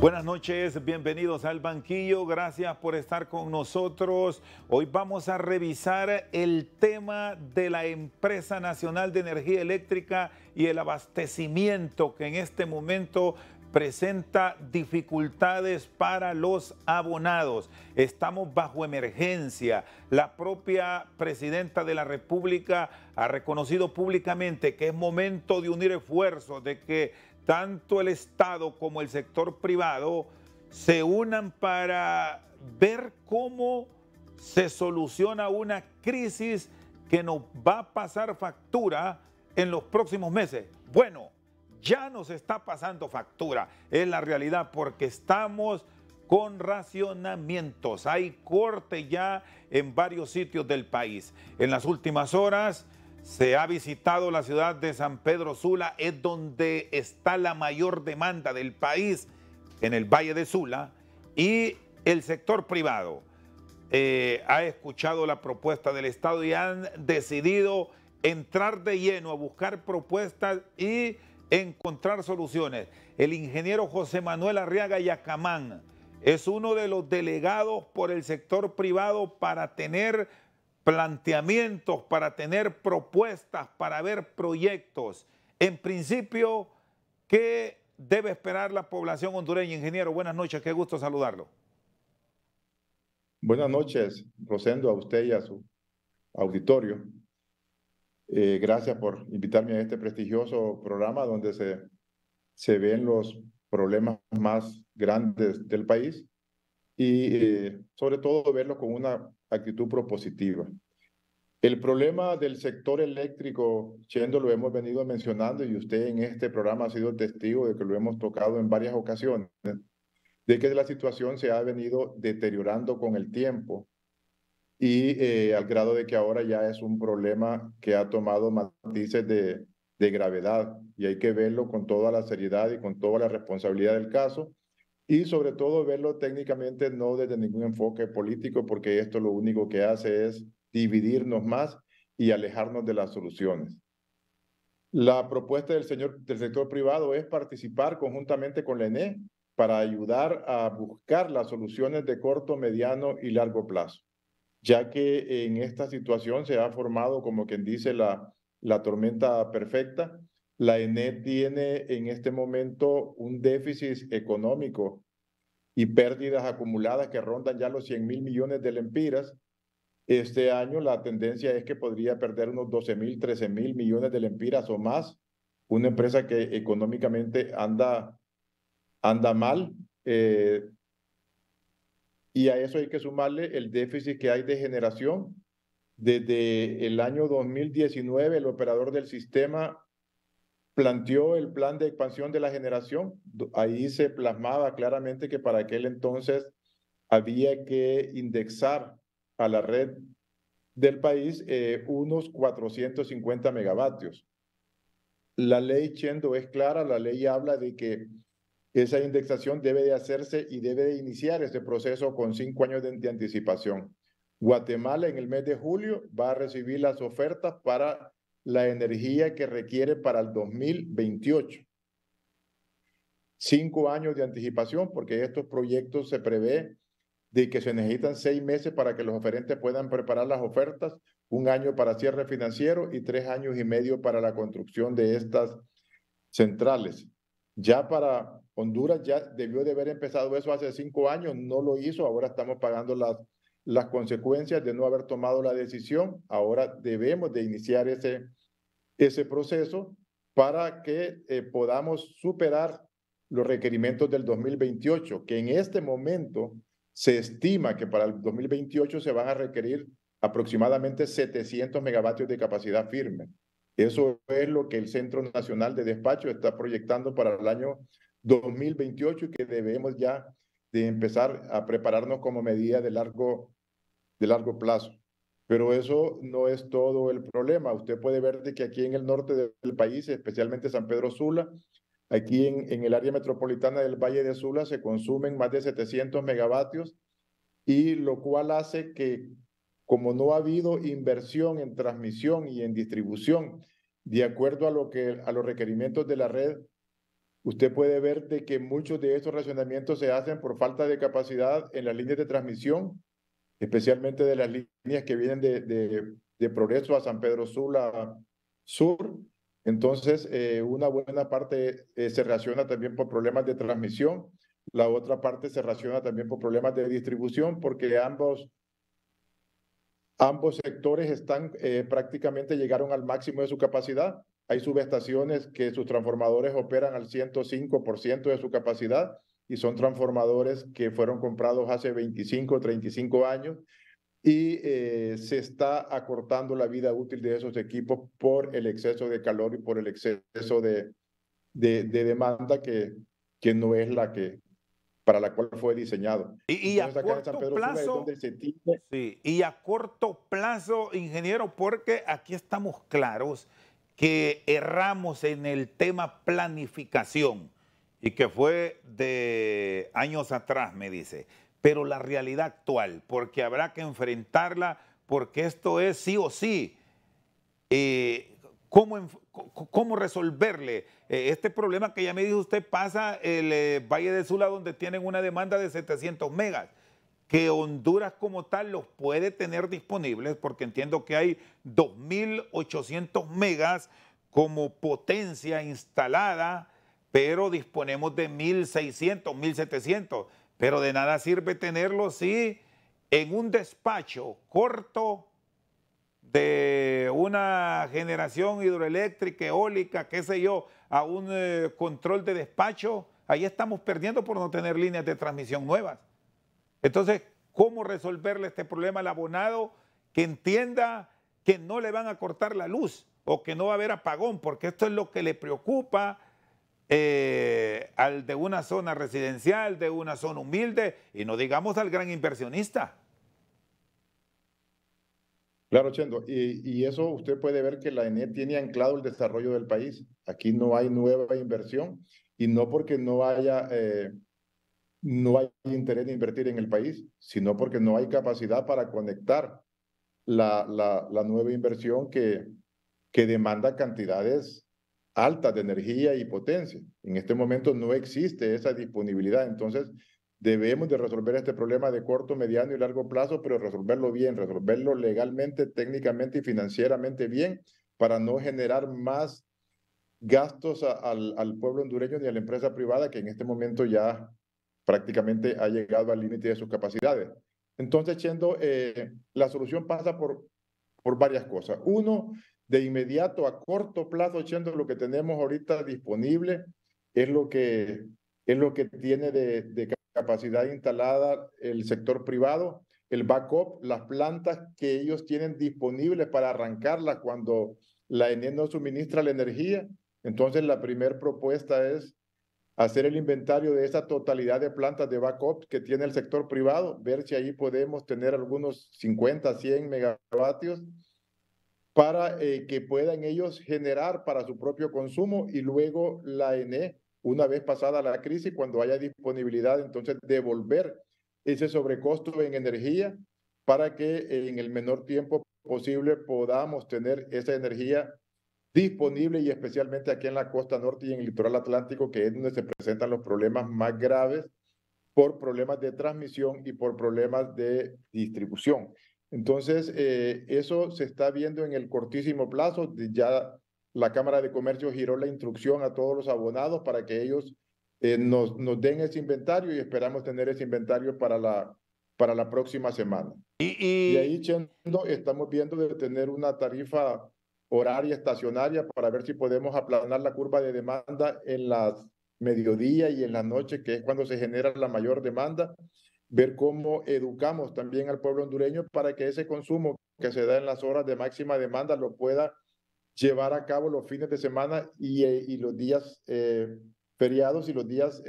Buenas noches, bienvenidos al banquillo, gracias por estar con nosotros. Hoy vamos a revisar el tema de la Empresa Nacional de Energía Eléctrica y el abastecimiento que en este momento presenta dificultades para los abonados. Estamos bajo emergencia. La propia presidenta de la República ha reconocido públicamente que es momento de unir esfuerzos, de que tanto el Estado como el sector privado se unan para ver cómo se soluciona una crisis que nos va a pasar factura en los próximos meses. Bueno, ya nos está pasando factura, es la realidad, porque estamos con racionamientos. Hay corte ya en varios sitios del país. En las últimas horas se ha visitado la ciudad de San Pedro Sula, es donde está la mayor demanda del país, en el Valle de Sula, y el sector privado ha escuchado la propuesta del Estado y han decidido entrar de lleno a buscar propuestas y encontrar soluciones. El ingeniero José Manuel Arriaga Yacamán es uno de los delegados por el sector privado para tener planteamientos, para tener propuestas, para ver proyectos. En principio, ¿qué debe esperar la población hondureña? Ingeniero, buenas noches, qué gusto saludarlo. Buenas noches, Rosendo, a usted y a su auditorio. Gracias por invitarme a este prestigioso programa donde se ven los problemas más grandes del país y sobre todo verlos con una actitud propositiva. El problema del sector eléctrico, Chendo, lo hemos venido mencionando y usted en este programa ha sido testigo de que lo hemos tocado en varias ocasiones, de que la situación se ha venido deteriorando con el tiempo y al grado de que ahora ya es un problema que ha tomado matices de gravedad y hay que verlo con toda la seriedad y con toda la responsabilidad del caso y sobre todo verlo técnicamente no desde ningún enfoque político porque esto lo único que hace es dividirnos más y alejarnos de las soluciones. La propuesta del sector privado es participar conjuntamente con la ENE para ayudar a buscar las soluciones de corto, mediano y largo plazo, ya que en esta situación se ha formado, como quien dice, la tormenta perfecta. La ENE tiene en este momento un déficit económico y pérdidas acumuladas que rondan ya los 100.000 millones de lempiras. Este año la tendencia es que podría perder unos 12.000, 13.000 millones de lempiras o más. Una empresa que económicamente anda mal. Y a eso hay que sumarle el déficit que hay de generación. Desde el año 2019, el operador del sistema planteó el plan de expansión de la generación. Ahí se plasmaba claramente que para aquel entonces había que indexar a la red del país unos 450 megavatios. La ley, Chendo, es clara, la ley habla de que esa indexación debe de hacerse y debe de iniciar ese proceso con 5 años de anticipación. Guatemala en el mes de julio va a recibir las ofertas para la energía que requiere para el 2028. 5 años de anticipación porque estos proyectos se prevé de que se necesitan 6 meses para que los oferentes puedan preparar las ofertas, 1 año para cierre financiero y 3 años y medio para la construcción de estas centrales. Ya para Honduras ya debió de haber empezado eso hace 5 años, no lo hizo, ahora estamos pagando las consecuencias de no haber tomado la decisión, ahora debemos de iniciar ese proceso para que podamos superar los requerimientos del 2028, que en este momento se estima que para el 2028 se van a requerir aproximadamente 700 megavatios de capacidad firme. Eso es lo que el Centro Nacional de Despacho está proyectando para el año 2028 y que debemos ya de empezar a prepararnos como medida de largo plazo. Pero eso no es todo el problema. Usted puede ver de que aquí en el norte del país, especialmente San Pedro Sula, aquí en el área metropolitana del Valle de Sula se consumen más de 700 megavatios y lo cual hace que, como no ha habido inversión en transmisión y en distribución, de acuerdo a los requerimientos de la red, usted puede ver de que muchos de estos racionamientos se hacen por falta de capacidad en las líneas de transmisión, especialmente de las líneas que vienen de Progreso a San Pedro Sula Sur. Entonces, una buena parte se raciona también por problemas de transmisión, la otra parte se raciona también por problemas de distribución, porque ambos sectores están prácticamente llegaron al máximo de su capacidad. Hay subestaciones que sus transformadores operan al 105% de su capacidad y son transformadores que fueron comprados hace 25 o 35 años y se está acortando la vida útil de esos equipos por el exceso de calor y por el exceso de demanda que no es la que para la cual fue diseñado. Y a Entonces acá en San corto Pedro Sula es plazo, donde se tiene. sí, y a corto plazo, ingeniero, porque aquí estamos claros que erramos en el tema planificación y que fue de años atrás, me dice, pero la realidad actual, porque habrá que enfrentarla, porque esto es sí o sí. ¿Cómo resolverle este problema que ya me dijo usted? Pasa el Valle de Sula, donde tienen una demanda de 700 megas, que Honduras como tal los puede tener disponibles, porque entiendo que hay 2.800 megas como potencia instalada, pero disponemos de 1.600, 1.700, pero de nada sirve tenerlo si en un despacho corto de una generación hidroeléctrica, eólica, qué sé yo, a un control de despacho, ahí estamos perdiendo por no tener líneas de transmisión nuevas. Entonces, ¿cómo resolverle este problema al abonado que entienda que no le van a cortar la luz o que no va a haber apagón? Porque esto es lo que le preocupa al de una zona residencial, de una zona humilde, y no digamos al gran inversionista. Claro, Chendo, y eso usted puede ver que la ENE tiene anclado el desarrollo del país. Aquí no hay nueva inversión y no porque no hay interés de invertir en el país, sino porque no hay capacidad para conectar la nueva inversión que demanda cantidades altas de energía y potencia. En este momento no existe esa disponibilidad, entonces debemos de resolver este problema de corto, mediano y largo plazo, pero resolverlo bien, resolverlo legalmente, técnicamente y financieramente bien para no generar más gastos al pueblo hondureño ni a la empresa privada que en este momento ya prácticamente ha llegado al límite de sus capacidades. Entonces, Chendo, la solución pasa por varias cosas. Uno, de inmediato, a corto plazo, Chendo, lo que tenemos ahorita disponible es lo que tiene de capacidad instalada el sector privado, el backup, las plantas que ellos tienen disponibles para arrancarlas cuando la ENE no suministra la energía. Entonces, la primera propuesta es hacer el inventario de esa totalidad de plantas de backup que tiene el sector privado, ver si ahí podemos tener algunos 50, 100 megavatios para que puedan ellos generar para su propio consumo y luego la ENE, una vez pasada la crisis, cuando haya disponibilidad, entonces devolver ese sobrecosto en energía para que en el menor tiempo posible podamos tener esa energía disponible y especialmente aquí en la costa norte y en el litoral atlántico, que es donde se presentan los problemas más graves por problemas de transmisión y por problemas de distribución. Entonces, eso se está viendo en el cortísimo plazo. Ya la Cámara de Comercio giró la instrucción a todos los abonados para que ellos nos den ese inventario y esperamos tener ese inventario para la próxima semana. De ahí, Chendo, estamos viendo de tener una tarifa horaria estacionaria para ver si podemos aplanar la curva de demanda en las mediodía y en la noche, que es cuando se genera la mayor demanda, ver cómo educamos también al pueblo hondureño para que ese consumo que se da en las horas de máxima demanda lo pueda llevar a cabo los fines de semana y los días feriados y los días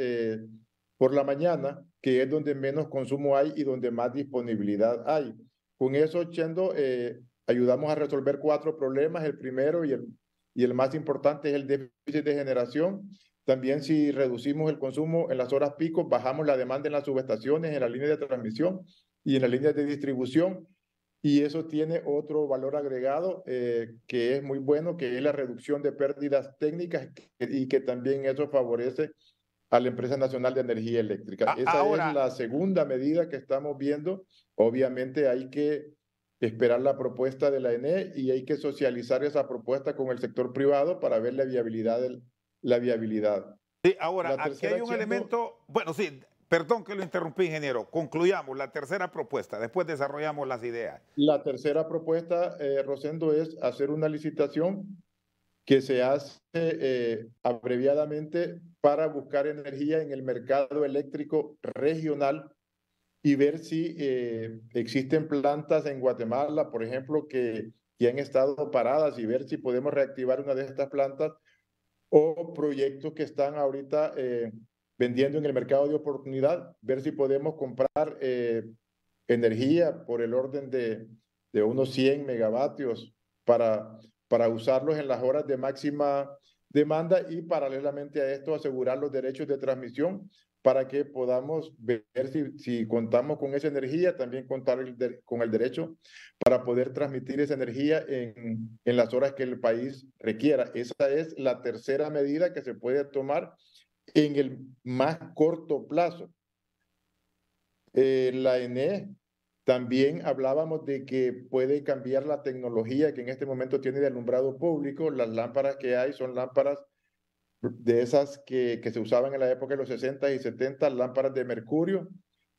por la mañana, que es donde menos consumo hay y donde más disponibilidad hay. Con eso, Chendo, ayudamos a resolver 4 problemas. El primero y el más importante es el déficit de generación. También si reducimos el consumo en las horas pico, bajamos la demanda en las subestaciones, en la línea de transmisión y en las líneas de distribución. y eso tiene otro valor agregado que es muy bueno, que es la reducción de pérdidas técnicas y que también eso favorece a la Empresa Nacional de Energía Eléctrica. Esa es Ahora, la segunda medida que estamos viendo. Obviamente hay que esperar la propuesta de la ENE y hay que socializar esa propuesta con el sector privado para ver la viabilidad. La viabilidad. sí, ahora, La aquí hay tercera un siendo, elemento, bueno, sí, perdón que lo interrumpí, ingeniero. Concluyamos la tercera propuesta, después desarrollamos las ideas. la tercera propuesta, Rosendo, es hacer una licitación que se hace abreviadamente para buscar energía en el mercado eléctrico regional y ver si existen plantas en Guatemala, por ejemplo, que han estado paradas y ver si podemos reactivar una de estas plantas o proyectos que están ahorita vendiendo en el mercado de oportunidad, ver si podemos comprar energía por el orden de unos 100 megavatios para usarlos en las horas de máxima demanda y paralelamente a esto asegurar los derechos de transmisión para que podamos ver si contamos con esa energía, también contar con el derecho para poder transmitir esa energía en las horas que el país requiera. Esa es la tercera medida que se puede tomar en el más corto plazo. La ENE también hablábamos de que puede cambiar la tecnología que en este momento tiene de alumbrado público. Las lámparas que hay son lámparas de esas que se usaban en la época de los 60 y 70, lámparas de mercurio,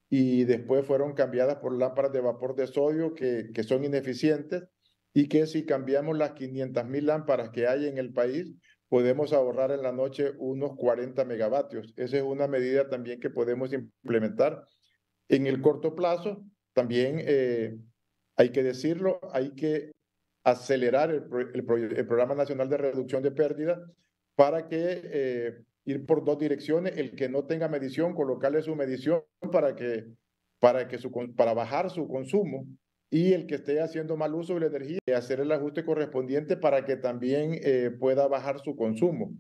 y después fueron cambiadas por lámparas de vapor de sodio que son ineficientes y que si cambiamos las 500,000 lámparas que hay en el país, podemos ahorrar en la noche unos 40 megavatios. Esa es una medida también que podemos implementar en el corto plazo. También hay que decirlo, hay que acelerar el Programa Nacional de Reducción de Pérdidas para que ir por dos direcciones. El que no tenga medición, colocarle su medición para bajar su consumo, y el que esté haciendo mal uso de la energía, hacer el ajuste correspondiente para que también pueda bajar su consumo.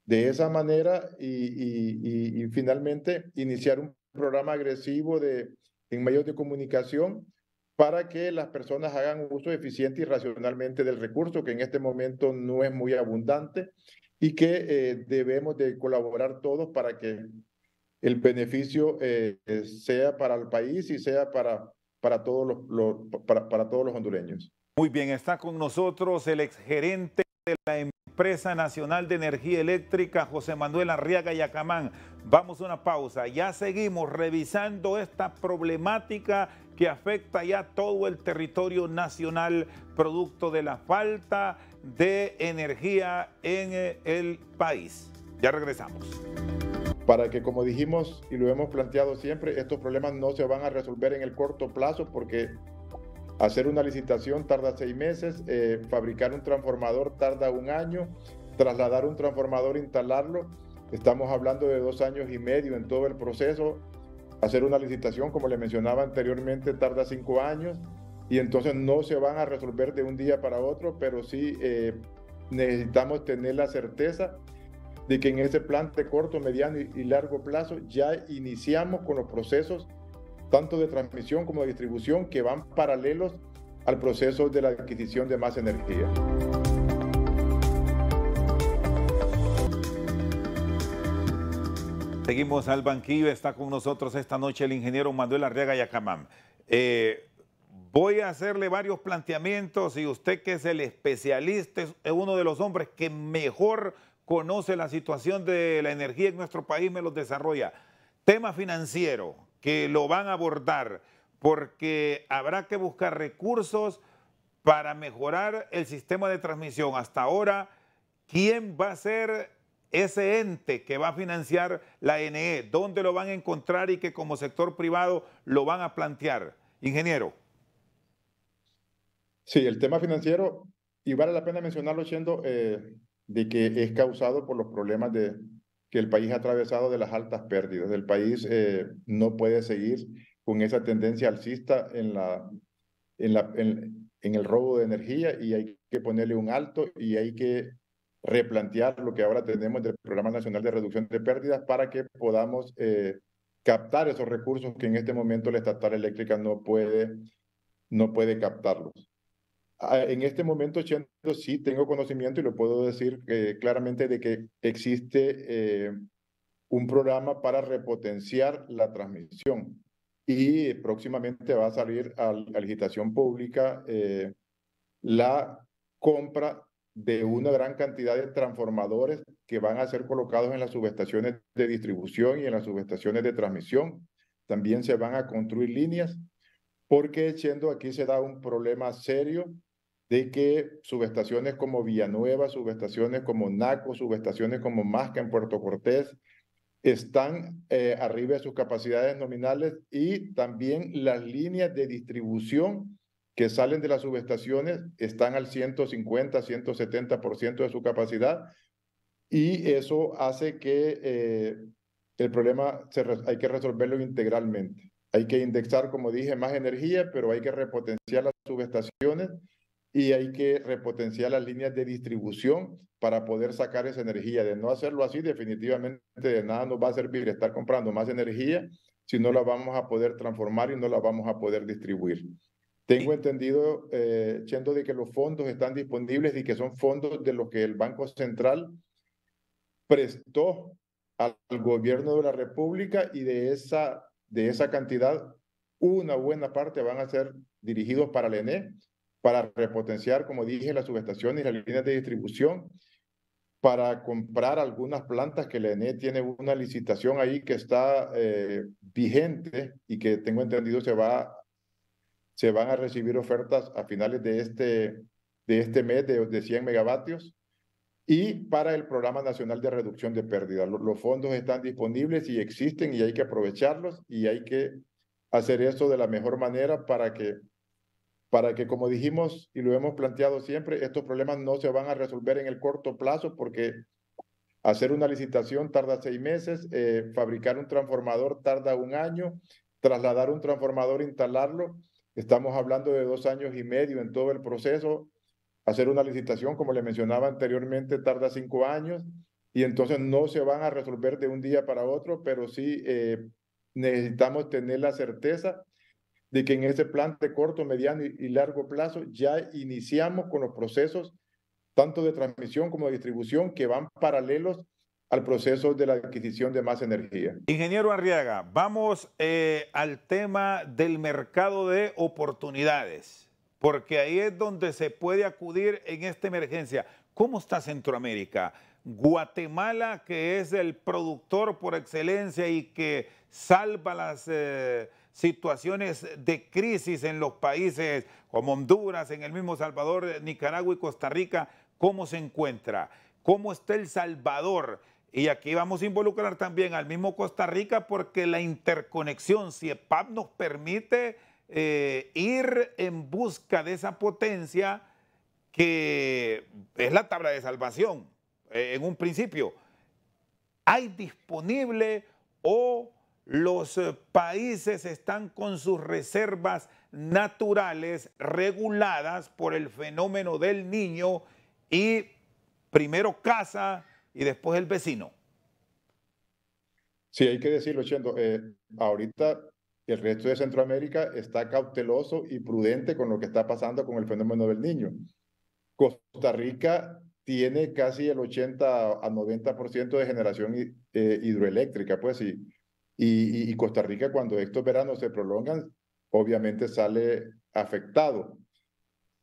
De esa manera y finalmente iniciar un programa agresivo en medios de comunicación para que las personas hagan un uso eficiente y racionalmente del recurso, que en este momento no es muy abundante, y que debemos de colaborar todos para que el beneficio sea para el país y sea para todos para todos los hondureños. Muy bien, está con nosotros el exgerente de la Empresa Nacional de Energía Eléctrica, José Manuel Arriaga Yacamán. Vamos a una pausa, ya seguimos revisando esta problemática que afecta ya todo el territorio nacional, producto de la falta de energía en el país. Ya regresamos. Para que, como dijimos y lo hemos planteado siempre, estos problemas no se van a resolver en el corto plazo, porque hacer una licitación tarda 6 meses, fabricar un transformador tarda 1 año, trasladar un transformador, instalarlo, estamos hablando de 2 años y medio en todo el proceso. Hacer una licitación, como le mencionaba anteriormente, tarda 5 años, y entonces no se van a resolver de un día para otro, pero sí necesitamos tener la certeza de que en ese plan de corto, mediano y largo plazo ya iniciamos con los procesos tanto de transmisión como de distribución que van paralelos al proceso de la adquisición de más energía. Seguimos al banquillo, está con nosotros esta noche el ingeniero Manuel Arriaga Yacamán. Voy a hacerle varios planteamientos y usted, que es el especialista, es uno de los hombres que mejor conoce la situación de la energía en nuestro país, me los desarrolla. Tema financiero, que lo van a abordar, porque habrá que buscar recursos para mejorar el sistema de transmisión. Hasta ahora, ¿quién va a ser ese ente que va a financiar la ENE? ¿Dónde lo van a encontrar y que como sector privado lo van a plantear? Ingeniero. Sí, el tema financiero, y vale la pena mencionarlo, siendo de que es causado por los problemas que el país ha atravesado, de las altas pérdidas. El país no puede seguir con esa tendencia alcista en el robo de energía, y hay que ponerle un alto y hay que replantear lo que ahora tenemos del Programa Nacional de Reducción de Pérdidas para que podamos captar esos recursos que en este momento la estatal eléctrica no puede no puede captarlos. En este momento, Chendo, sí tengo conocimiento y lo puedo decir claramente de que existe un programa para repotenciar la transmisión y próximamente va a salir a licitación pública la compra de una gran cantidad de transformadores que van a ser colocados en las subestaciones de distribución y en las subestaciones de transmisión. También se van a construir líneas porque, Chendo, aquí se da un problema serio de que subestaciones como Villanueva, subestaciones como Naco, subestaciones como Masca en Puerto Cortés, están arriba de sus capacidades nominales y también las líneas de distribución que salen de las subestaciones están al 150, 170% de su capacidad y eso hace que el problema hay que resolverlo integralmente. Hay que indexar, como dije, más energía, pero hay que repotenciar las subestaciones y hay que repotenciar las líneas de distribución para poder sacar esa energía. De no hacerlo así, definitivamente de nada nos va a servir estar comprando más energía si no la vamos a poder transformar y no la vamos a poder distribuir. Tengo entendido, Chendo, de que los fondos están disponibles y que son fondos de los que el Banco Central prestó al gobierno de la República y de esa cantidad, una buena parte van a ser dirigidos para el ENE, para repotenciar, como dije, las subestaciones y las líneas de distribución, para comprar algunas plantas que el ENE tiene una licitación ahí que está vigente y que tengo entendido se van a recibir ofertas a finales de este mes de 100 megavatios. Y para el Programa Nacional de Reducción de Pérdidas. Los fondos están disponibles y existen y hay que aprovecharlos y hay que hacer eso de la mejor manera para que, como dijimos y lo hemos planteado siempre, estos problemas no se van a resolver en el corto plazo porque hacer una licitación tarda 6 meses, fabricar un transformador tarda 1 año, trasladar un transformador, instalarlo, estamos hablando de 2 años y medio en todo el proceso. Hacer una licitación, como le mencionaba anteriormente, tarda 5 años y entonces no se van a resolver de un día para otro, pero sí necesitamos tener la certeza de que en ese plan de corto, mediano y largo plazo ya iniciamos con los procesos tanto de transmisión como de distribución que van paralelos al proceso de la adquisición de más energía. Ingeniero Arriaga, vamos al tema del mercado de oportunidades, porque ahí es donde se puede acudir en esta emergencia. ¿Cómo está Centroamérica? Guatemala, que es el productor por excelencia y que salva las situaciones de crisis en los países como Honduras, en el mismo Salvador, Nicaragua y Costa Rica, ¿cómo se encuentra? ¿Cómo está El Salvador? Y aquí vamos a involucrar también al mismo Costa Rica porque la interconexión, si EPAP nos permite ir en busca de esa potencia que es la tabla de salvación en un principio, ¿hay disponible o los países están con sus reservas naturales reguladas por el fenómeno del Niño y primero casa y después el vecino? Sí, hay que decirlo, Chendo. Ahorita el resto de Centroamérica está cauteloso y prudente con lo que está pasando con el fenómeno del Niño. Costa Rica tiene casi el 80 a 90% de generación hidroeléctrica, pues, y Costa Rica cuando estos veranos se prolongan, obviamente sale afectado.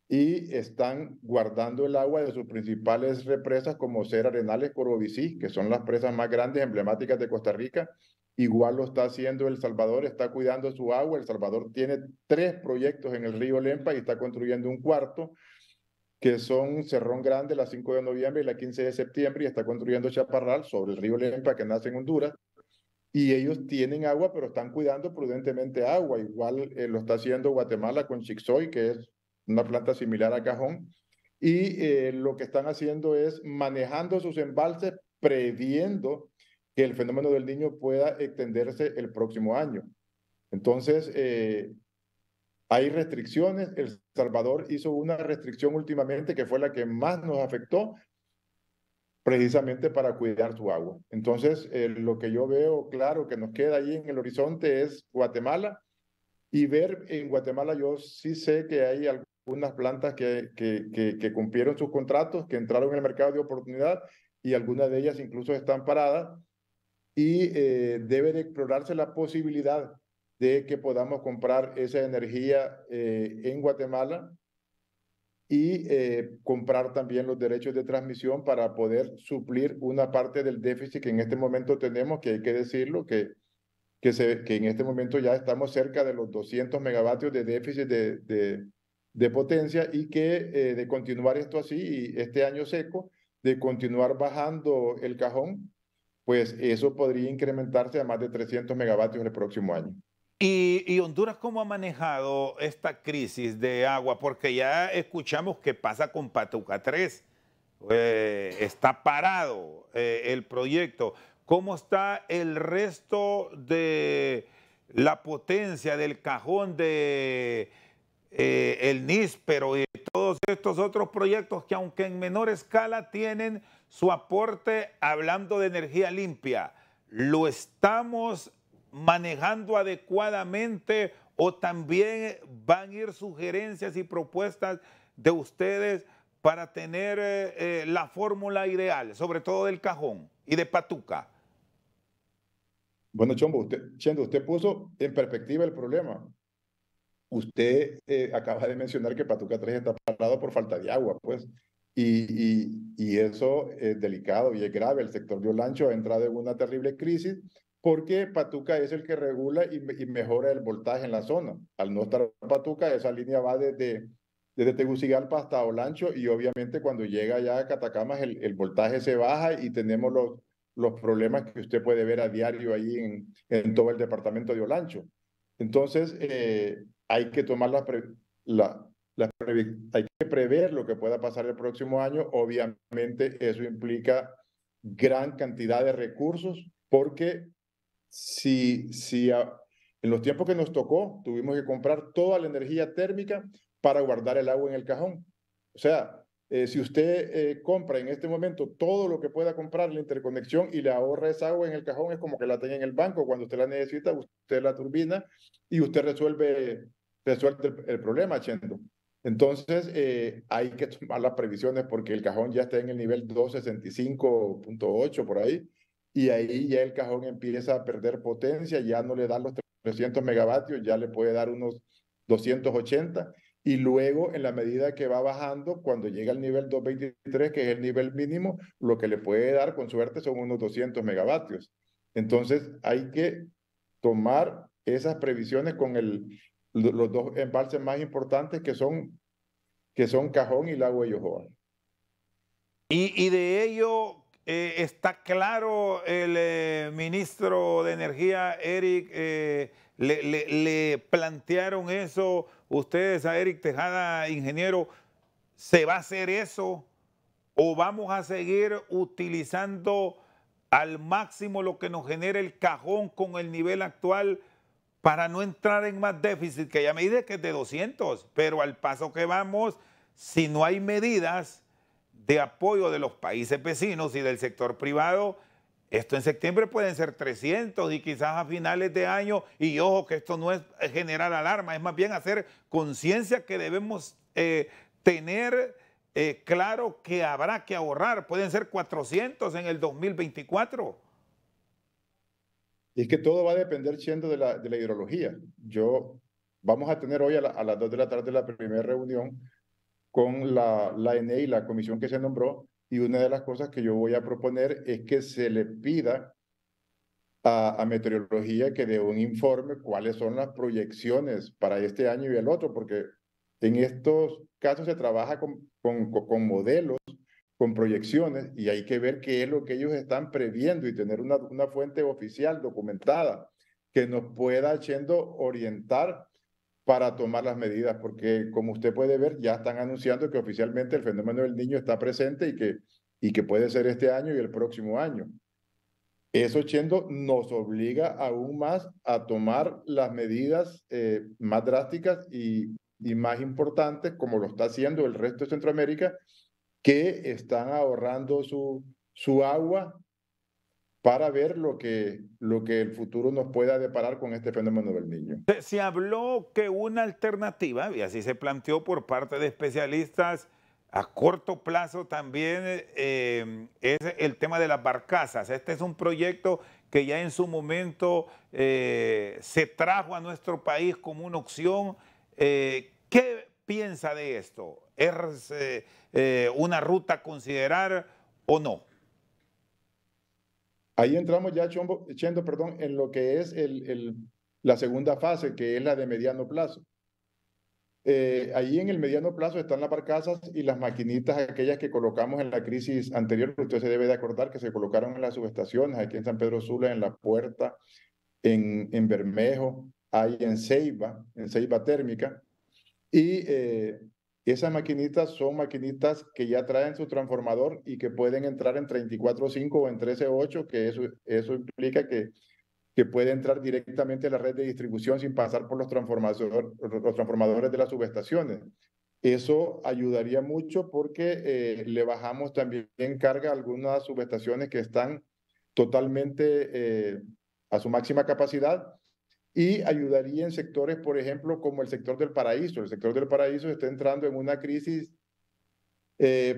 Y están guardando el agua de sus principales represas como Ser Arenales, Corobicí, que son las presas más grandes, emblemáticas de Costa Rica. Igual lo está haciendo El Salvador, está cuidando su agua. El Salvador tiene 3 proyectos en el río Lempa y está construyendo un cuarto, que son Cerrón Grande, la 5 de noviembre y la 15 de septiembre, y está construyendo Chaparral sobre el río Lempa que nace en Honduras. Y ellos tienen agua, pero están cuidando prudentemente agua. Igual lo está haciendo Guatemala con Chixoy, que es una planta similar a Cajón. Y lo que están haciendo es manejando sus embalses, previendo que el fenómeno del Niño pueda extenderse el próximo año. Entonces, hay restricciones. El Salvador hizo una restricción últimamente que fue la que más nos afectó, precisamente para cuidar su agua. Entonces, lo que yo veo claro que nos queda ahí en el horizonte es Guatemala y ver en Guatemala, yo sí sé que hay algunas plantas que cumplieron sus contratos, que entraron en el mercado de oportunidad y algunas de ellas incluso están paradas y debe de explorarse la posibilidad de que podamos comprar esa energía en Guatemala y comprar también los derechos de transmisión para poder suplir una parte del déficit que en este momento tenemos, que hay que decirlo, que en este momento ya estamos cerca de los 200 megavatios de déficit de potencia y que de continuar esto así, y este año seco, de continuar bajando el cajón, pues eso podría incrementarse a más de 300 megavatios el próximo año. ¿Y Honduras cómo ha manejado esta crisis de agua? Porque ya escuchamos que pasa con Patuca 3. Está parado el proyecto. ¿Cómo está el resto de la potencia del cajón de el níspero y todos estos otros proyectos que aunque en menor escala tienen su aporte hablando de energía limpia? ¿Lo estamos manejando adecuadamente o también van a ir sugerencias y propuestas de ustedes para tener la fórmula ideal, sobre todo del cajón y de Patuca? Bueno, Chendo, usted puso en perspectiva el problema. Usted acaba de mencionar que Patuca 3 está parado por falta de agua, pues, y eso es delicado y es grave. El sector de Olancho ha entrado en una terrible crisis porque Patuca es el que regula y mejora el voltaje en la zona. Al no estar Patuca, esa línea va desde Tegucigalpa hasta Olancho y obviamente cuando llega ya a Catacamas el voltaje se baja y tenemos los problemas que usted puede ver a diario ahí en todo el departamento de Olancho. Entonces, hay que tomar hay que prever lo que pueda pasar el próximo año. Obviamente, eso implica gran cantidad de recursos, porque en los tiempos que nos tocó, tuvimos que comprar toda la energía térmica para guardar el agua en el cajón. O sea, si usted compra en este momento todo lo que pueda comprar la interconexión y le ahorra esa agua en el cajón, es como que la tenga en el banco. Cuando usted la necesita, usted la turbina y usted resuelve el problema, Chendo. Entonces, hay que tomar las previsiones porque el cajón ya está en el nivel 265.8 por ahí, y ahí ya el cajón empieza a perder potencia, ya no le dan los 300 megavatios, ya le puede dar unos 280, y luego en la medida que va bajando, cuando llega al nivel 223, que es el nivel mínimo, lo que le puede dar con suerte son unos 200 megavatios. Entonces hay que tomar esas previsiones con los dos embalses más importantes que son Cajón y Lago de Yohoa. Y de ello está claro el ministro de Energía, Eric, le plantearon eso ustedes a Eric Tejada, ingeniero. ¿Se va a hacer eso o vamos a seguir utilizando al máximo lo que nos genera el cajón con el nivel actual para no entrar en más déficit? Que ya me dice que es de 200, pero al paso que vamos, si no hay medidas de apoyo de los países vecinos y del sector privado, esto en septiembre pueden ser 300 y quizás a finales de año, y ojo que esto no es generar alarma, es más bien hacer conciencia que debemos tener claro que habrá que ahorrar. Pueden ser 400 en el 2024. Y es que todo va a depender siendo de la hidrología. Vamos a tener hoy a las 2 de la tarde la primera reunión con la ENE, la comisión que se nombró, y una de las cosas que yo voy a proponer es que se le pida a Meteorología que dé un informe cuáles son las proyecciones para este año y el otro, porque en estos casos se trabaja con modelos, con proyecciones, y hay que ver qué es lo que ellos están previendo y tener una fuente oficial documentada que nos pueda orientar para tomar las medidas, porque como usted puede ver, ya están anunciando que oficialmente el fenómeno del Niño está presente y que puede ser este año y el próximo año. Eso, Chendo, nos obliga aún más a tomar las medidas más drásticas y más importantes, como lo está haciendo el resto de Centroamérica, que están ahorrando su agua para ver lo que el futuro nos pueda deparar con este fenómeno del Niño. Se habló que una alternativa, y así se planteó por parte de especialistas, a corto plazo también es el tema de las barcazas. Este es un proyecto que ya en su momento se trajo a nuestro país como una opción. ¿Qué piensa de esto? ¿Es una ruta a considerar o no? Ahí entramos ya, Chendo, perdón, en lo que es la segunda fase, que es la de mediano plazo. Ahí en el mediano plazo están las barcazas y las maquinitas, aquellas que colocamos en la crisis anterior. Usted se debe de acordar que se colocaron en las subestaciones, aquí en San Pedro Sula, en La Puerta, en Bermejo, hay en Ceiba térmica. Y esas maquinitas son maquinitas que ya traen su transformador y que pueden entrar en 34.5 o en 13.8, que eso implica que puede entrar directamente a la red de distribución sin pasar por los transformadores de las subestaciones. Eso ayudaría mucho porque le bajamos también carga a algunas subestaciones que están totalmente a su máxima capacidad, y ayudaría en sectores, por ejemplo, como el sector del Paraíso. El sector del Paraíso está entrando en una crisis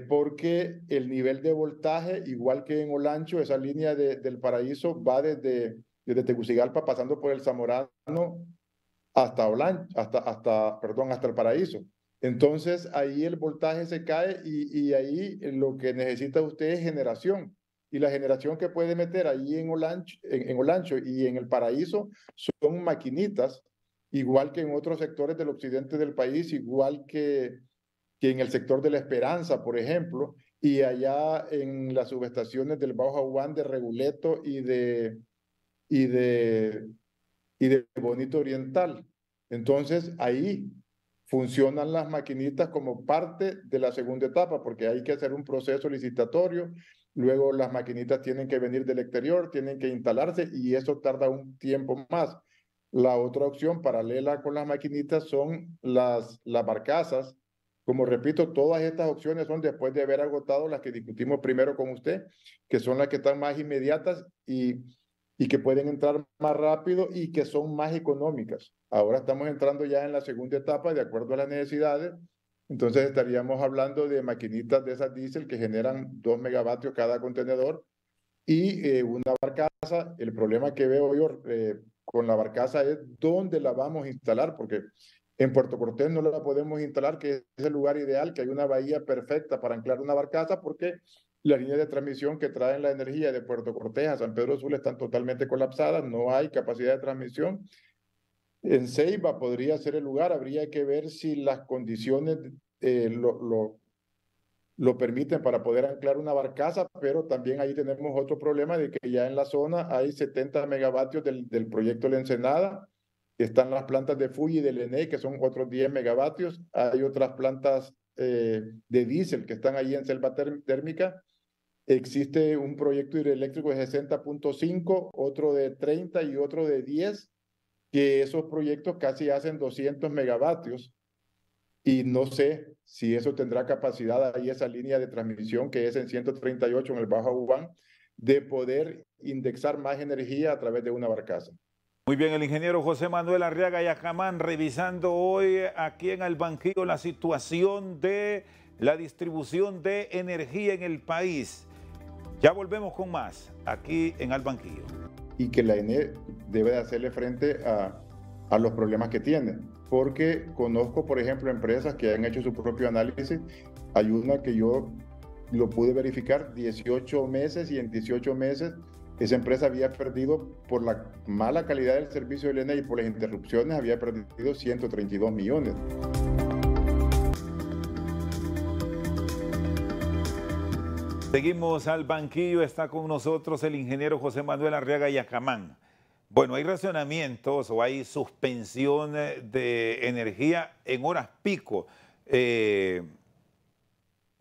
porque el nivel de voltaje, igual que en Olancho, esa línea del Paraíso va desde Tegucigalpa, pasando por el Zamorano hasta hasta el Paraíso. Entonces ahí el voltaje se cae y ahí lo que necesita usted es generación. Y la generación que puede meter ahí en Olancho y en el Paraíso son maquinitas, igual que en otros sectores del occidente del país, igual que en el sector de La Esperanza, por ejemplo, y allá en las subestaciones del Bajo Aguán, de Reguleto y de Bonito Oriental. Entonces, ahí funcionan las maquinitas como parte de la segunda etapa, porque hay que hacer un proceso licitatorio, luego las maquinitas tienen que venir del exterior, tienen que instalarse y eso tarda un tiempo más. La otra opción paralela con las maquinitas son las barcazas. Como repito, todas estas opciones son después de haber agotado las que discutimos primero con usted, que son las que están más inmediatas y que pueden entrar más rápido y que son más económicas. Ahora estamos entrando ya en la segunda etapa de acuerdo a las necesidades. Entonces estaríamos hablando de maquinitas de esas diésel que generan 2 megavatios cada contenedor y una barcaza. El problema que veo yo con la barcaza es dónde la vamos a instalar, porque en Puerto Cortés no la podemos instalar, que es el lugar ideal, que hay una bahía perfecta para anclar una barcaza, porque las líneas de transmisión que traen la energía de Puerto Cortés a San Pedro Sula están totalmente colapsadas, no hay capacidad de transmisión. En Ceiba podría ser el lugar, habría que ver si las condiciones lo permiten para poder anclar una barcaza, pero también ahí tenemos otro problema de que ya en la zona hay 70 megavatios del proyecto La Ensenada, están las plantas de Fuji y del ENE, que son otros 10 megavatios, hay otras plantas de diésel que están ahí en selva térmica. Existe un proyecto hidroeléctrico de 60.5, otro de 30 y otro de 10, que esos proyectos casi hacen 200 megavatios. Y no sé si eso tendrá capacidad ahí, esa línea de transmisión que es en 138 en el Bajo Aguán, de poder indexar más energía a través de una barcaza. Muy bien, el ingeniero José Manuel Arriaga Yacamán, revisando hoy aquí en Albanquillo la situación de la distribución de energía en el país. Ya volvemos con más aquí en Albanquillo. Y que la ENE debe de hacerle frente a los problemas que tiene, porque conozco, por ejemplo, empresas que han hecho su propio análisis. Hay una que yo lo pude verificar, 18 meses, y en 18 meses esa empresa había perdido, por la mala calidad del servicio del ENE y por las interrupciones, había perdido 132 millones. Seguimos al banquillo, está con nosotros el ingeniero José Manuel Arriaga Yacamán. Bueno, hay racionamientos o hay suspensión de energía en horas pico.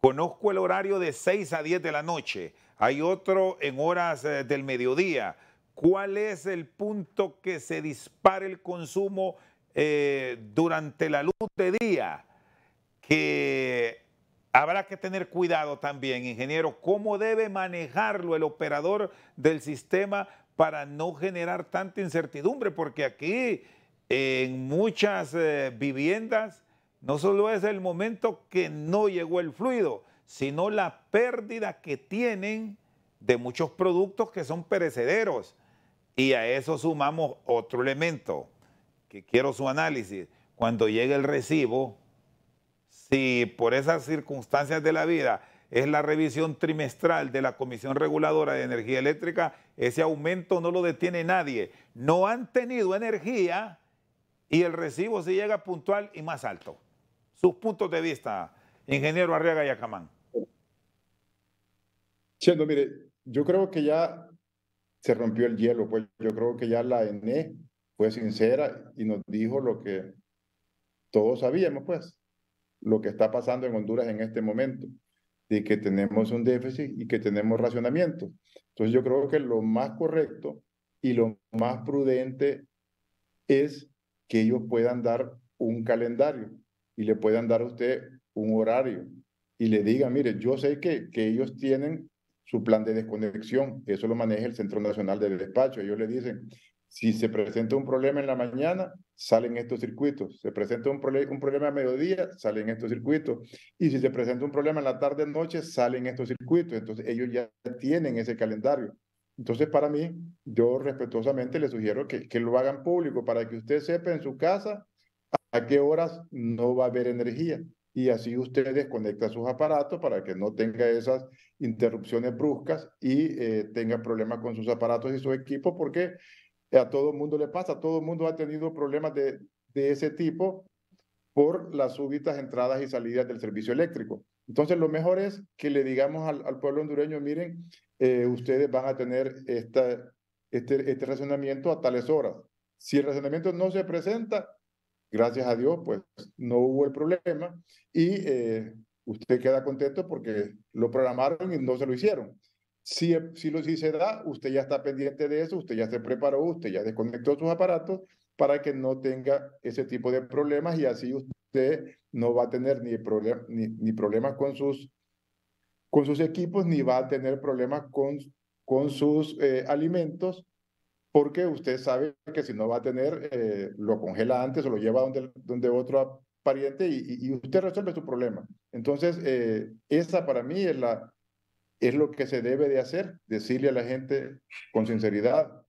Conozco el horario de 6 a 10 de la noche, hay otro en horas del mediodía. ¿Cuál es el punto que se dispara el consumo durante la luz de día? Que habrá que tener cuidado también, ingeniero, cómo debe manejarlo el operador del sistema para no generar tanta incertidumbre, porque aquí en muchas viviendas no solo es el momento que no llegó el fluido, sino la pérdida que tienen de muchos productos que son perecederos. Y a eso sumamos otro elemento que quiero su análisis. Cuando llegue el recibo, si por esas circunstancias de la vida es la revisión trimestral de la Comisión Reguladora de Energía Eléctrica, ese aumento no lo detiene nadie. No han tenido energía y el recibo se llega puntual y más alto. Sus puntos de vista, ingeniero Arriaga Yacamán. Chendo, mire, yo creo que ya se rompió el hielo, pues yo creo que ya la ENE fue sincera y nos dijo lo que todos sabíamos, pues, lo que está pasando en Honduras en este momento, y que tenemos un déficit y que tenemos racionamiento. Entonces yo creo que lo más correcto y lo más prudente es que ellos puedan dar un calendario y le puedan dar a usted un horario y le digan, mire, yo sé que ellos tienen su plan de desconexión, eso lo maneja el Centro Nacional del Despacho. Ellos le dicen, si se presenta un problema en la mañana, salen estos circuitos. Se presenta un problema a mediodía, salen estos circuitos. Y si se presenta un problema en la tarde-noche, salen estos circuitos. Entonces ellos ya tienen ese calendario. Entonces, para mí, yo respetuosamente le sugiero que lo hagan público para que usted sepa en su casa a qué horas no va a haber energía. Y así usted desconecta sus aparatos para que no tenga esas interrupciones bruscas y tenga problemas con sus aparatos y su equipo, porque a todo el mundo le pasa, todo el mundo ha tenido problemas de ese tipo por las súbitas entradas y salidas del servicio eléctrico. Entonces, lo mejor es que le digamos al pueblo hondureño, miren, ustedes van a tener este racionamiento a tales horas. Si el racionamiento no se presenta, gracias a Dios, pues no hubo el problema y usted queda contento porque lo programaron y no se lo hicieron. Si se da, usted ya está pendiente de eso, usted ya se preparó, usted ya desconectó sus aparatos para que no tenga ese tipo de problemas y así usted no va a tener ni problemas con sus equipos, ni va a tener problemas con sus alimentos, porque usted sabe que si no va a tener, lo congela antes o lo lleva donde otro pariente y usted resuelve su problema. Entonces, esa para mí es lo que se debe de hacer, decirle a la gente con sinceridad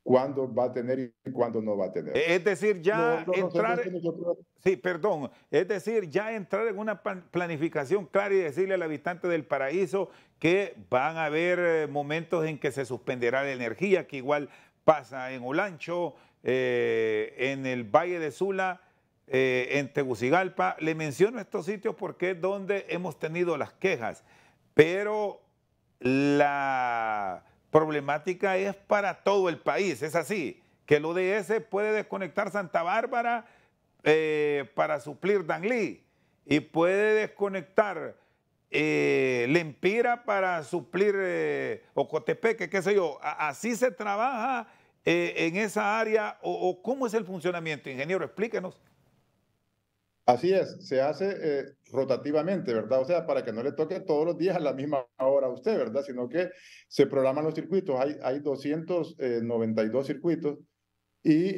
cuándo va a tener y cuándo no va a tener. Es decir, ya No sé entrar, si nosotros... sí, perdón, es decir, ya entrar en una planificación clara y decirle al habitante del paraíso que van a haber momentos en que se suspenderá la energía, que igual pasa en Olancho, en el Valle de Sula, en Tegucigalpa. Le menciono estos sitios porque es donde hemos tenido las quejas, pero la problemática es para todo el país, es así, que el ODS puede desconectar Santa Bárbara para suplir Danlí y puede desconectar Lempira para suplir Ocotepeque, qué sé yo. Así se trabaja en esa área o cómo es el funcionamiento, ingeniero, explíquenos. Así es, se hace rotativamente, ¿verdad? O sea, para que no le toque todos los días a la misma hora a usted, ¿verdad? Sino que se programan los circuitos. Hay 292 circuitos y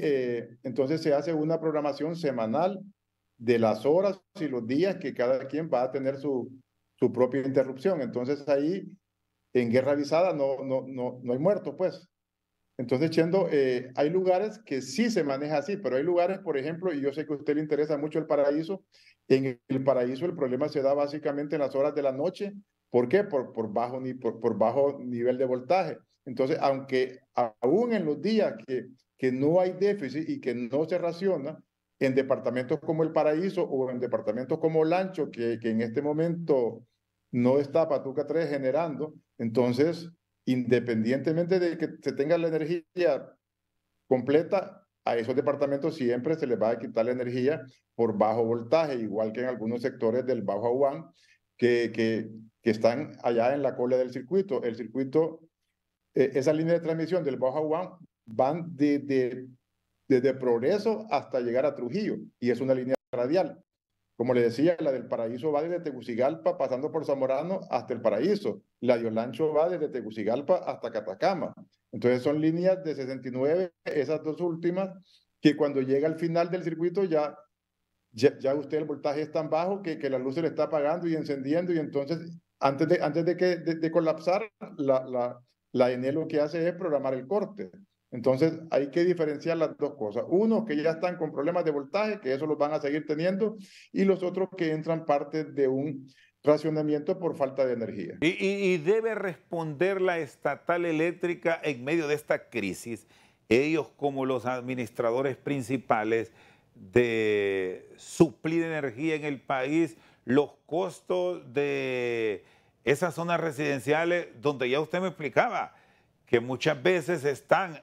entonces se hace una programación semanal de las horas y los días que cada quien va a tener su propia interrupción. Entonces ahí, en guerra avisada, no hay muertos, pues. Entonces, Chendo, hay lugares que sí se maneja así, pero hay lugares, por ejemplo, y yo sé que a usted le interesa mucho el Paraíso. En el Paraíso el problema se da básicamente en las horas de la noche. ¿Por qué? Por bajo nivel de voltaje. Entonces, aunque aún en los días que no hay déficit y que no se raciona, en departamentos como el Paraíso o en departamentos como Lancho, que en este momento no está Patuca 3 generando, entonces independientemente de que se tenga la energía completa, a esos departamentos siempre se les va a quitar la energía por bajo voltaje, igual que en algunos sectores del Bajo Aguán, que están allá en la cola del circuito. El circuito, esa línea de transmisión del Bajo Aguán van desde Progreso hasta llegar a Trujillo, y es una línea radial. Como le decía, la del Paraíso va desde Tegucigalpa, pasando por Zamorano hasta el Paraíso. La de Olancho va desde Tegucigalpa hasta Catacama. Entonces son líneas de 69, esas dos últimas, que cuando llega al final del circuito ya usted el voltaje es tan bajo que la luz se le está apagando y encendiendo, y entonces antes de colapsar, la ENE lo que hace es programar el corte. Entonces hay que diferenciar las dos cosas. Unos que ya están con problemas de voltaje, que eso los van a seguir teniendo, y los otros que entran parte de un racionamiento por falta de energía. Y debe responder la estatal eléctrica en medio de esta crisis, ellos como los administradores principales de suplir energía en el país, los costos de esas zonas residenciales donde ya usted me explicaba que muchas veces están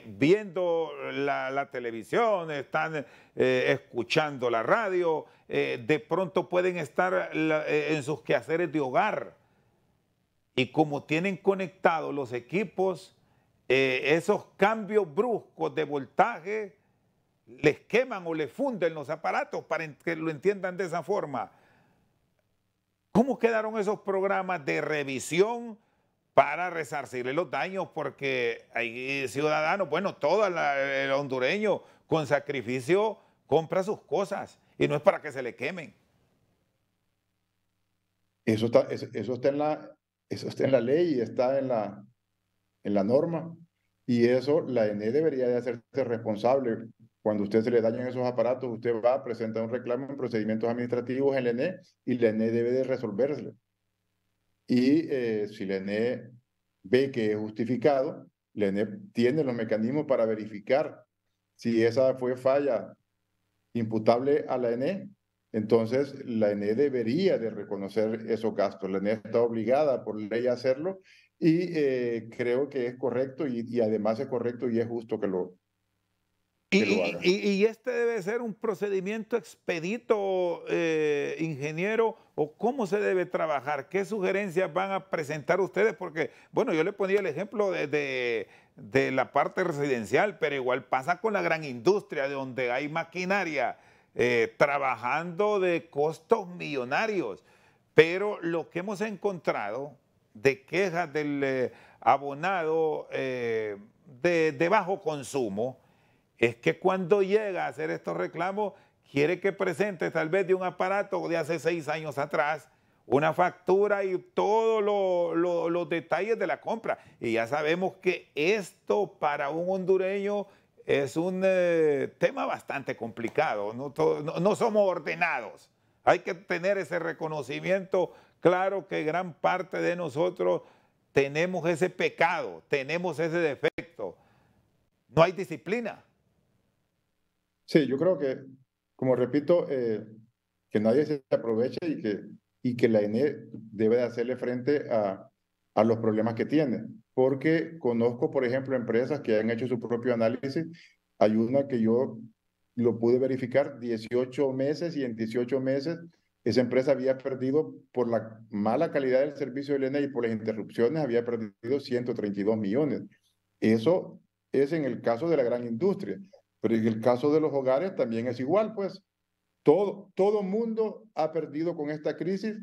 viendo la televisión, están escuchando la radio, de pronto pueden estar en sus quehaceres de hogar. Y como tienen conectados los equipos, esos cambios bruscos de voltaje les queman o les funden los aparatos, para que lo entiendan de esa forma. ¿Cómo quedaron esos programas de revisión para resarcirle los daños? Porque hay ciudadanos, bueno, todo el hondureño con sacrificio compra sus cosas y no es para que se le quemen. Eso está en la ley y está en la norma, y eso la ENE debería de hacerse responsable. Cuando a usted se le dañan esos aparatos, usted va a presentar un reclamo en procedimientos administrativos en la ENE, y la ENE debe de resolvérselo. Y si la ENE ve que es justificado, la ENE tiene los mecanismos para verificar si esa fue falla imputable a la ENE. Entonces la ENE debería de reconocer esos gastos. La ENE está obligada por ley a hacerlo, y creo que es correcto, y además es correcto y es justo que lo haga. Y este debe ser un procedimiento expedito, ingeniero, o cómo se debe trabajar, qué sugerencias van a presentar ustedes, porque, bueno, yo le ponía el ejemplo de la parte residencial, pero igual pasa con la gran industria, de donde hay maquinaria trabajando de costos millonarios, pero lo que hemos encontrado de quejas del abonado de bajo consumo, es que cuando llega a hacer estos reclamos, quiere que presente tal vez de un aparato de hace 6 años atrás, una factura y todos los detalles de la compra. Y ya sabemos que esto para un hondureño es un tema bastante complicado. No somos ordenados. Hay que tener ese reconocimiento. Claro que gran parte de nosotros tenemos ese pecado, tenemos ese defecto. No hay disciplina. Sí, yo creo que, como repito, que nadie se aproveche, y que la ENE debe de hacerle frente a los problemas que tiene. Porque conozco, por ejemplo, empresas que han hecho su propio análisis. Hay una que yo lo pude verificar, 18 meses, y en 18 meses esa empresa había perdido, por la mala calidad del servicio de la ENE y por las interrupciones, había perdido 132 millones. Eso es en el caso de la gran industria. Pero en el caso de los hogares también es igual, pues. Todo mundo ha perdido con esta crisis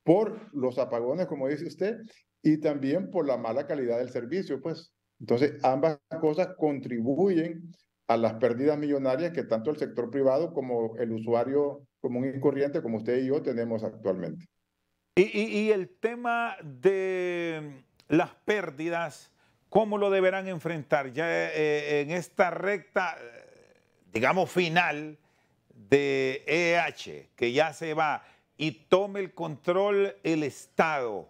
por los apagones, como dice usted, y también por la mala calidad del servicio, pues. Entonces, ambas cosas contribuyen a las pérdidas millonarias que tanto el sector privado como el usuario común y corriente, como usted y yo, tenemos actualmente. Y el tema de las pérdidas, ¿cómo lo deberán enfrentar ya en esta recta, digamos, final de EH, que ya se va y tome el control el Estado?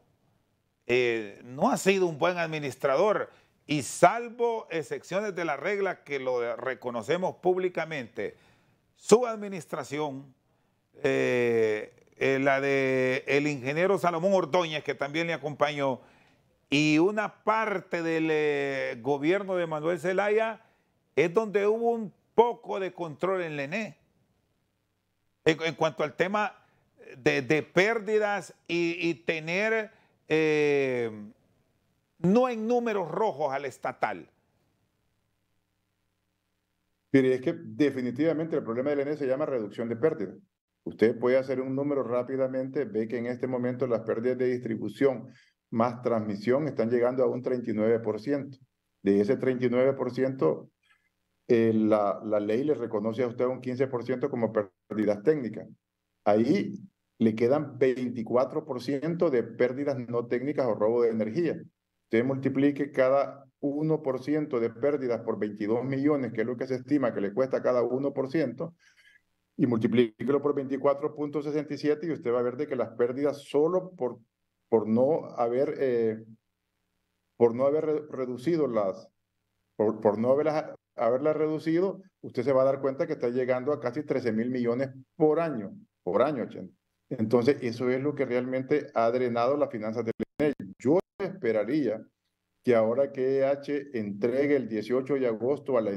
No ha sido un buen administrador, y salvo excepciones de la regla que lo reconocemos públicamente, su administración, la del ingeniero Salomón Ordóñez, que también le acompañó, y una parte del gobierno de Manuel Zelaya, es donde hubo un poco de control en la ENE. En cuanto al tema de pérdidas y tener, no en números rojos al estatal. Pero es que definitivamente el problema del ENE se llama reducción de pérdidas. Usted puede hacer un número rápidamente, ve que en este momento las pérdidas de distribución más transmisión están llegando a un 39%. De ese 39%, la ley le reconoce a usted un 15% como pérdidas técnicas. Ahí le quedan 24% de pérdidas no técnicas o robo de energía. Usted multiplique cada 1% de pérdidas por 22 millones, que es lo que se estima que le cuesta cada 1%, y multiplíquelo por 24,67 y usted va a ver de que las pérdidas solo por no haber, reducido por no haberlas reducido, usted se va a dar cuenta que está llegando a casi 13,000 millones por año, Chente. Entonces, eso es lo que realmente ha drenado las finanzas del ENE. Yo esperaría que ahora que EH entregue el 18 de agosto a la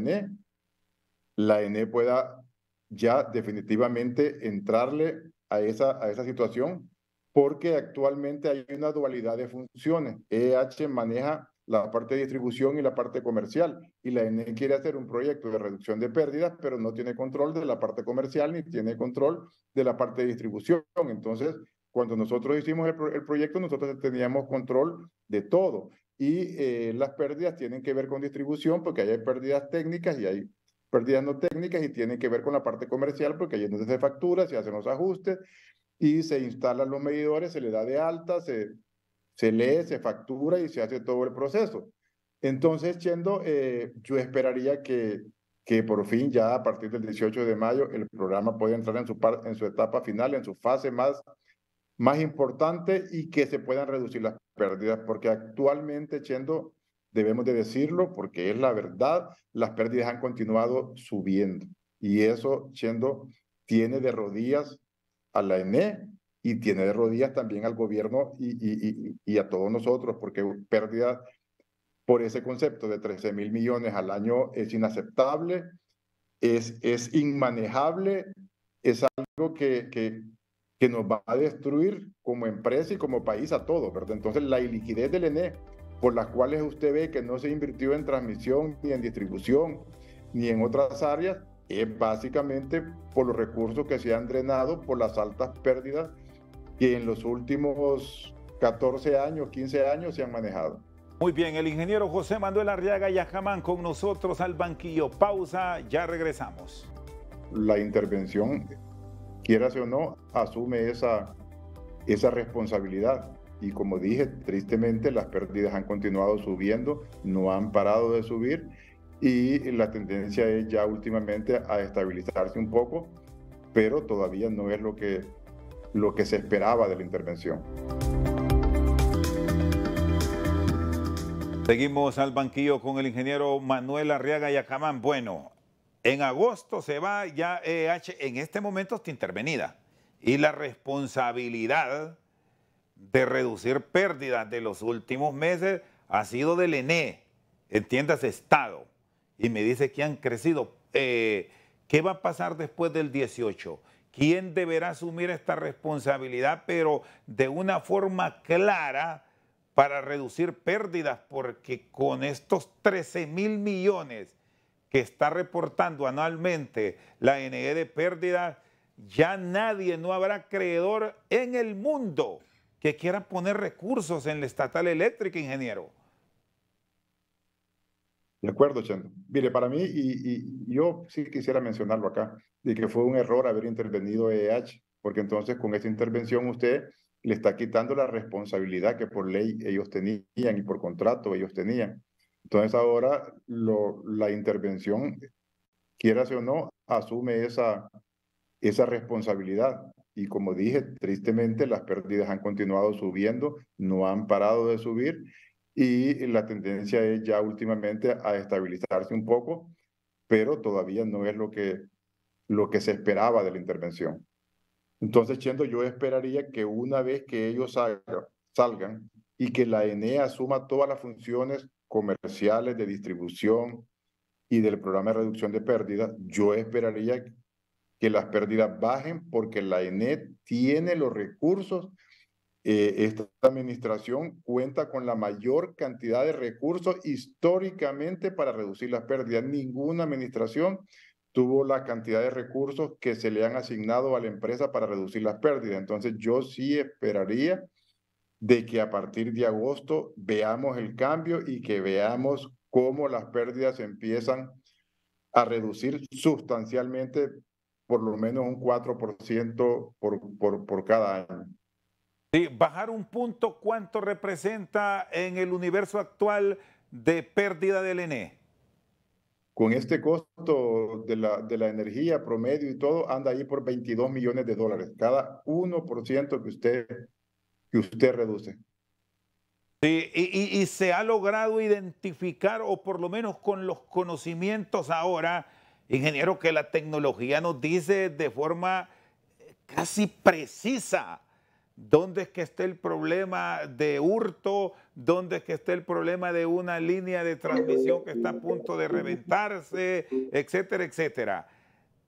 ENE pueda ya definitivamente entrarle a esa situación, porque actualmente hay una dualidad de funciones. EH maneja la parte de distribución y la parte comercial, y la ENE quiere hacer un proyecto de reducción de pérdidas, pero no tiene control de la parte comercial ni tiene control de la parte de distribución. Entonces, cuando nosotros hicimos el proyecto, nosotros teníamos control de todo, y las pérdidas tienen que ver con distribución, porque hay pérdidas técnicas y hay pérdidas no técnicas, y tienen que ver con la parte comercial, porque ahí es donde se factura, se hacen los ajustes y se instalan los medidores, se le da de alta, se lee, se factura y se hace todo el proceso. Entonces, Chendo, yo esperaría que por fin ya a partir del 18 de mayo el programa pueda entrar en su etapa final, en su fase más importante, y que se puedan reducir las pérdidas, porque actualmente, Chendo, debemos de decirlo porque es la verdad, las pérdidas han continuado subiendo, y eso, Chendo, tiene de rodillas a la ENE y tiene de rodillas también al gobierno y a todos nosotros, porque pérdidas por ese concepto de 13,000 millones al año es inaceptable, es inmanejable, es algo que nos va a destruir como empresa y como país a todos, ¿verdad? Entonces, la iliquidez del ENE, por las cuales usted ve que no se invirtió en transmisión, ni en distribución, ni en otras áreas, es básicamente por los recursos que se han drenado por las altas pérdidas que en los últimos 14 años, 15 años se han manejado. Muy bien, el ingeniero José Manuel Arriaga Yajamán con nosotros al banquillo. Pausa, ya regresamos. La intervención, quieras o no, asume esa responsabilidad. Y como dije, tristemente las pérdidas han continuado subiendo, no han parado de subir, y la tendencia es ya últimamente a estabilizarse un poco, pero todavía no es lo que se esperaba de la intervención. Seguimos al banquillo con el ingeniero Manuel Arriaga Yajamán. Bueno, en agosto se va ya EH, en este momento está intervenida, y la responsabilidad de reducir pérdidas de los últimos meses ha sido del ENE, entiéndase Estado, y me dice que han crecido. ¿Qué va a pasar después del 18? ¿Quién deberá asumir esta responsabilidad, pero de una forma clara, para reducir pérdidas? Porque con estos 13,000 millones que está reportando anualmente la NE de pérdidas, ya nadie, no habrá acreedor en el mundo que quiera poner recursos en la estatal eléctrica, ingeniero. De acuerdo, Chendo. Mire, para mí, y yo sí quisiera mencionarlo acá, de que fue un error haber intervenido EH, porque entonces con esa intervención usted le está quitando la responsabilidad que por ley ellos tenían y por contrato ellos tenían. Entonces ahora la intervención, quieras o no, asume esa responsabilidad. Y como dije, tristemente las pérdidas han continuado subiendo, no han parado de subir, y la tendencia es ya últimamente a estabilizarse un poco, pero todavía no es lo que se esperaba de la intervención. Entonces, Chendo, yo esperaría que una vez que ellos salgan y que la ENE asuma todas las funciones comerciales de distribución y del programa de reducción de pérdidas, yo esperaría que las pérdidas bajen, porque la ENE tiene los recursos esta administración cuenta con la mayor cantidad de recursos históricamente para reducir las pérdidas. Ninguna administración tuvo la cantidad de recursos que se le han asignado a la empresa para reducir las pérdidas. Entonces, yo sí esperaría de que a partir de agosto veamos el cambio y que veamos cómo las pérdidas empiezan a reducir sustancialmente, por lo menos un 4% por cada año. Sí, bajar un punto, ¿cuánto representa en el universo actual de pérdida del ENE? Con este costo de la energía promedio y todo, anda ahí por 22 millones de dólares. Cada 1% que usted reduce. Sí, y se ha logrado identificar, o por lo menos con los conocimientos ahora, ingeniero, que la tecnología nos dice de forma casi precisa dónde es que está el problema de hurto, dónde es que está el problema de una línea de transmisión que está a punto de reventarse, etcétera, etcétera.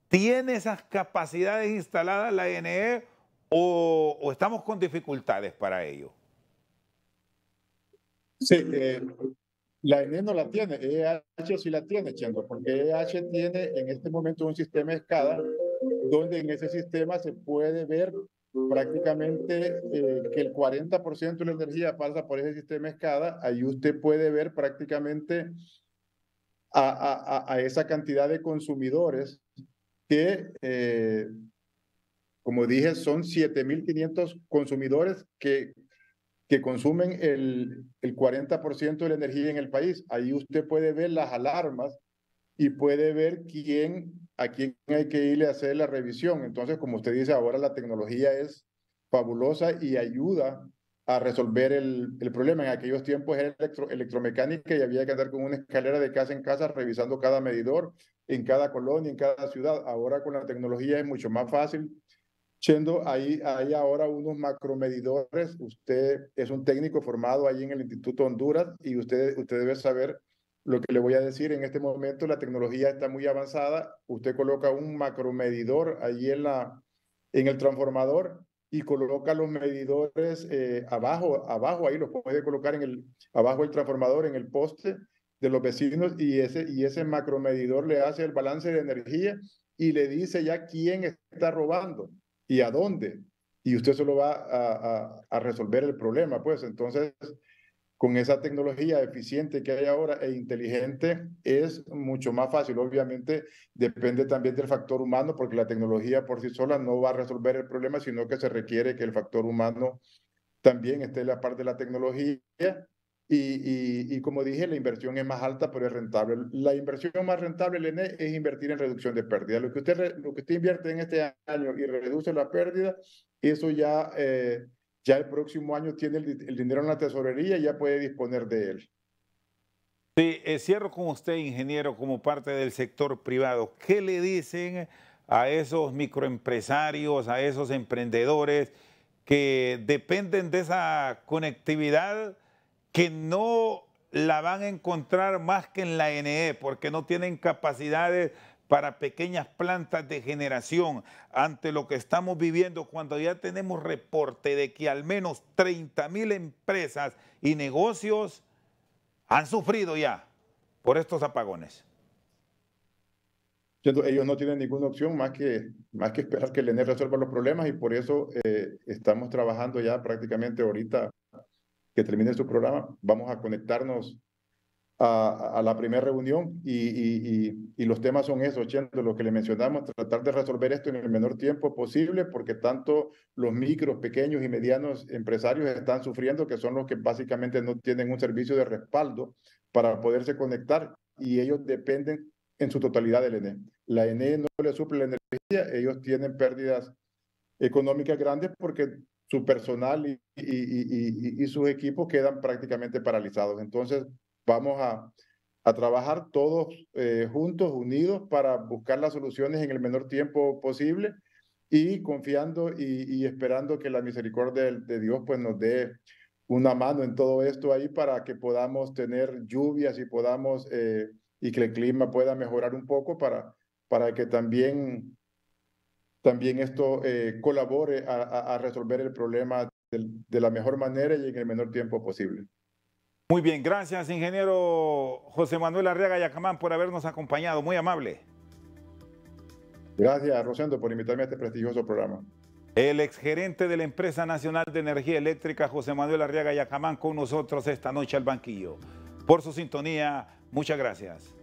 ¿Tiene esas capacidades instaladas la ENE o estamos con dificultades para ello? Sí, la ENE no la tiene, EH sí la tiene, Chendo, porque EH tiene en este momento un sistema SCADA donde en ese sistema se puede ver prácticamente que el 40% de la energía pasa por ese sistema SCADA. Ahí usted puede ver prácticamente a esa cantidad de consumidores que, como dije, son 7.500 consumidores que consumen el 40% de la energía en el país. Ahí usted puede ver las alarmas y puede ver a quién hay que irle a hacer la revisión. Entonces, como usted dice, ahora la tecnología es fabulosa y ayuda a resolver el problema. En aquellos tiempos era electromecánica y había que andar con una escalera de casa en casa revisando cada medidor en cada colonia, en cada ciudad. Ahora con la tecnología es mucho más fácil. Chendo, hay ahora unos macromedidores. Usted es un técnico formado ahí en el Instituto Honduras y usted debe saber lo que le voy a decir. En este momento la tecnología está muy avanzada. Usted coloca un macromedidor ahí en el transformador y coloca los medidores abajo, ahí los puede colocar abajo del transformador, en el poste de los vecinos, y ese macromedidor le hace el balance de energía y le dice ya quién está robando y a dónde. Y usted solo va a resolver el problema, pues. Entonces, con esa tecnología eficiente que hay ahora e inteligente, es mucho más fácil. Obviamente, depende también del factor humano, porque la tecnología por sí sola no va a resolver el problema, sino que se requiere que el factor humano también esté en la parte de la tecnología. Y como dije, la inversión es más alta, pero es rentable. La inversión más rentable, Lené, es invertir en reducción de pérdidas. Lo que usted invierte en este año y reduce la pérdida, eso ya el próximo año tiene el dinero en la tesorería y ya puede disponer de él. Sí, cierro con usted, ingeniero, como parte del sector privado. ¿Qué le dicen a esos microempresarios, a esos emprendedores que dependen de esa conectividad, que no la van a encontrar más que en la NE, porque no tienen capacidades para pequeñas plantas de generación, ante lo que estamos viviendo cuando ya tenemos reporte de que al menos 30,000 empresas y negocios han sufrido ya por estos apagones? Ellos no tienen ninguna opción más que esperar que el ENE resuelva los problemas, y por eso estamos trabajando ya prácticamente ahorita que termine su programa. Vamos a conectarnos a la primera reunión y los temas son esos, Chendo, lo que le mencionamos, tratar de resolver esto en el menor tiempo posible, porque tanto los micros, pequeños y medianos empresarios están sufriendo, que son los que básicamente no tienen un servicio de respaldo para poderse conectar, y ellos dependen en su totalidad del ENE. La ENE no le suple la energía, ellos tienen pérdidas económicas grandes porque su personal y sus equipos quedan prácticamente paralizados. Entonces, vamos a trabajar todos juntos, unidos, para buscar las soluciones en el menor tiempo posible, y confiando y esperando que la misericordia de Dios pues nos dé una mano en todo esto ahí, para que podamos tener lluvias y que el clima pueda mejorar un poco, para que también esto colabore a resolver el problema de la mejor manera y en el menor tiempo posible. Muy bien, gracias, ingeniero José Manuel Arriaga Yacamán, por habernos acompañado. Muy amable. Gracias, Rosendo, por invitarme a este prestigioso programa. El exgerente de la Empresa Nacional de Energía Eléctrica, José Manuel Arriaga Yacamán, con nosotros esta noche al banquillo. Por su sintonía, muchas gracias.